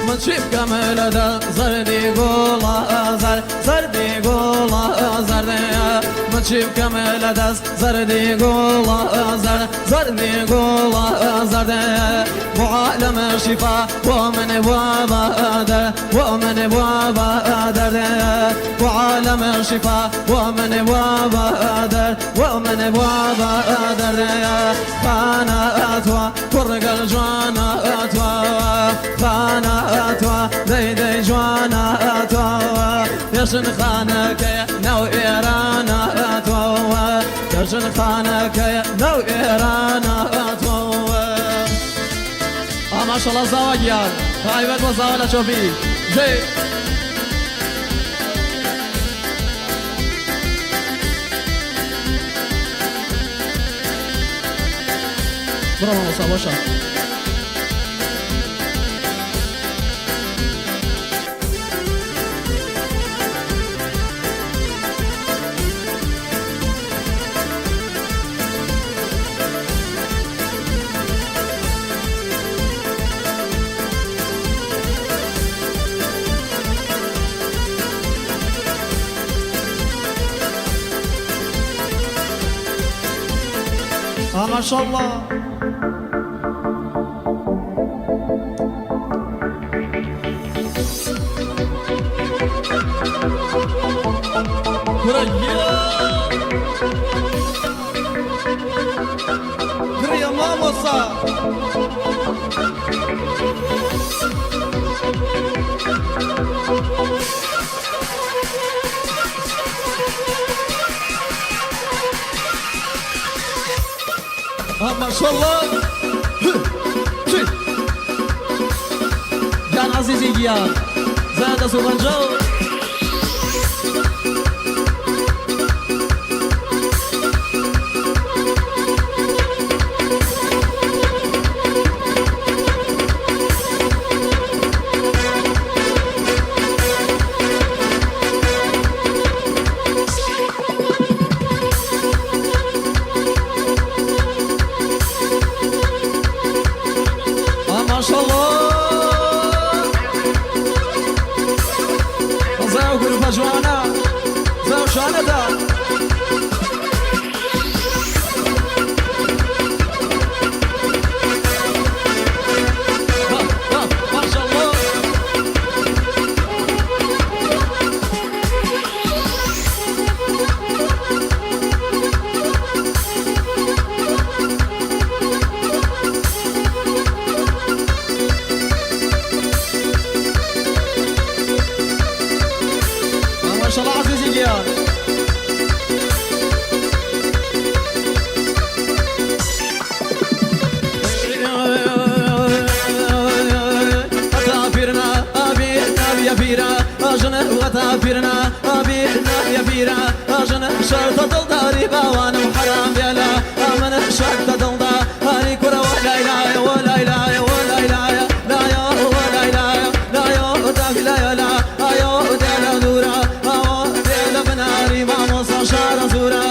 من شيف كامل دا زردي قولا زردي قولا زردي من شيف كامل دا زردي قولا زردي قولا زردي وعالم الشفاء ومن بوابا در ومن بوابا در وعالم الشفاء ومن بوابا در ومن بوابا در فانا أتوا فرق الجوانا أتوا فانا أتوا دي دي جوانا أتوا يشن خانك يا نو إيران أتوا يشن خانك يا نو إيران أتوا ما شاء الله زواجيان خايبت وزاولة شوفي زي برافو مصابوشا ما شاء الله يا ماما صار ما شاء الله جان عزيزي جيان زاد سوبنجو ما شاء الله زاو غرفة جوانا زاو شانا دا ما شاء الله ما شاء الله عزيزي جيان غتافرنا أبينا يا فيرا أجنا غتافرنا أبينا يا فيرا أجنا شرط دلداري باوان وحرام يلا أمن شرط دلداري كرة ولا إله ولا إله ولا إله لا يا ولا إله لا يا لا لا أيو دلا دورا بناري ما مصا شعر زورا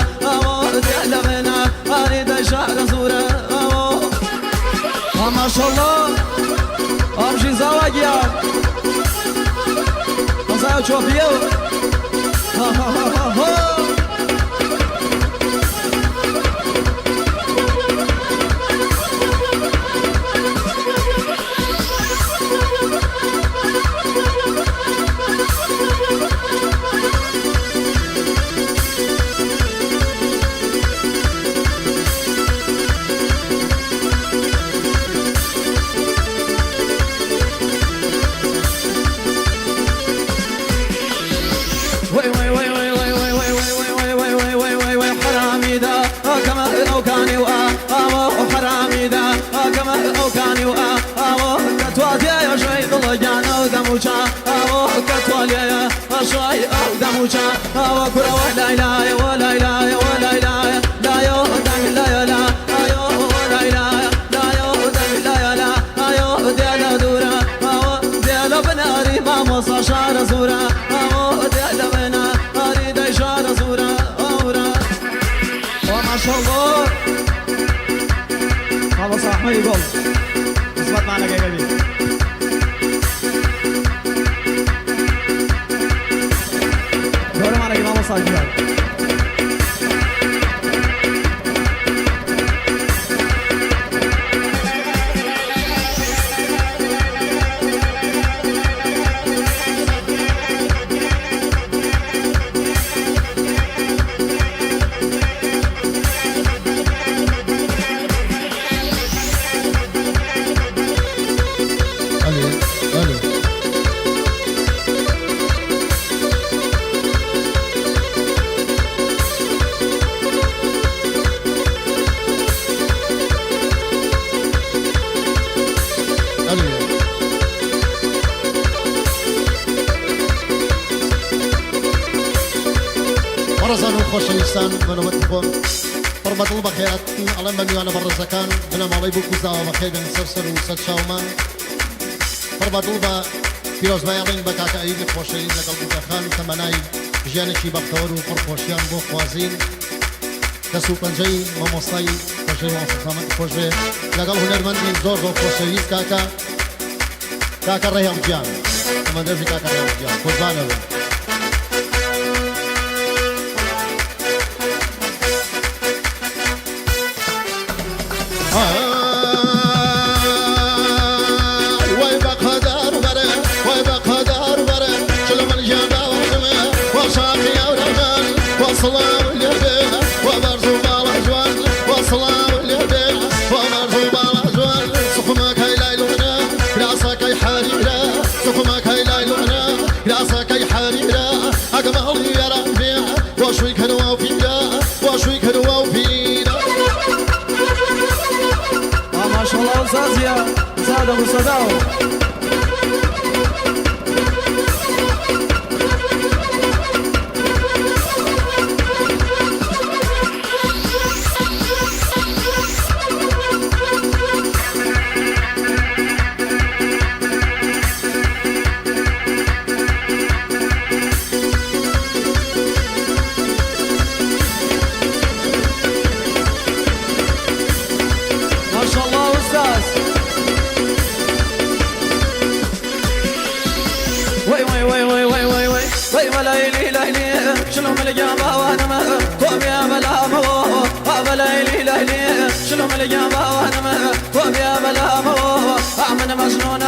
دلا بنا أريد شعر زورا ما شاء الله أمشي زواجيا مصايو تشوفيو ها ها ها ها كاني وحرامي ذا كما كاني كتواتي يا شوي ضل جانا دموشا كتوالي يا شوي دموشا وكرة ولا إله ولا إله ولا إله لا يودم لا لا ولا إله لا يودم لا لا ديالا دورا ديالا بناري ما مصا شعر زورا ديالا بناري دي شعر زورا ما شاء الله يقول والله صح ما يقول اثبت معنا جايبين دوروا معنا جماعة صح جاي برزان وخوش الإنسان من وقتكم قربة البخيرات على من يوانا برزكان بنا مالي بوكوزا وبخير بن سرسر وسد شاومان قربة البا فيروز بايالين بكاك أيد خوشين لقلب خان تمناي جيانشي بختور وفرخوشيان بو خوازين كسو بنجي مموصاي خوشي وانسخامت خوشي لقل هنرمند من زور بو خوشيز كاكا ريهم جيان كما درفي كاكا ريهم جيان خوزبانا وصلاه اليدين وبرزو بالأجوال وصلاه اليدين وبرزو بالأجوال سخمك هاي ليلونا راسك هاي حريرة سخمك هاي ليلونا راسك هاي حريرة أقبل يا ربيع وشوي كنوا فينا وشوي كنوا فينا ما شاء الله أستاذ يا أستاذ أبو صداو شنو من الجنبة وانا ما قوم يا بلا مو بليلي ليلي شنو من الجنبة وانا ما قوم يا بلا مو من مجنون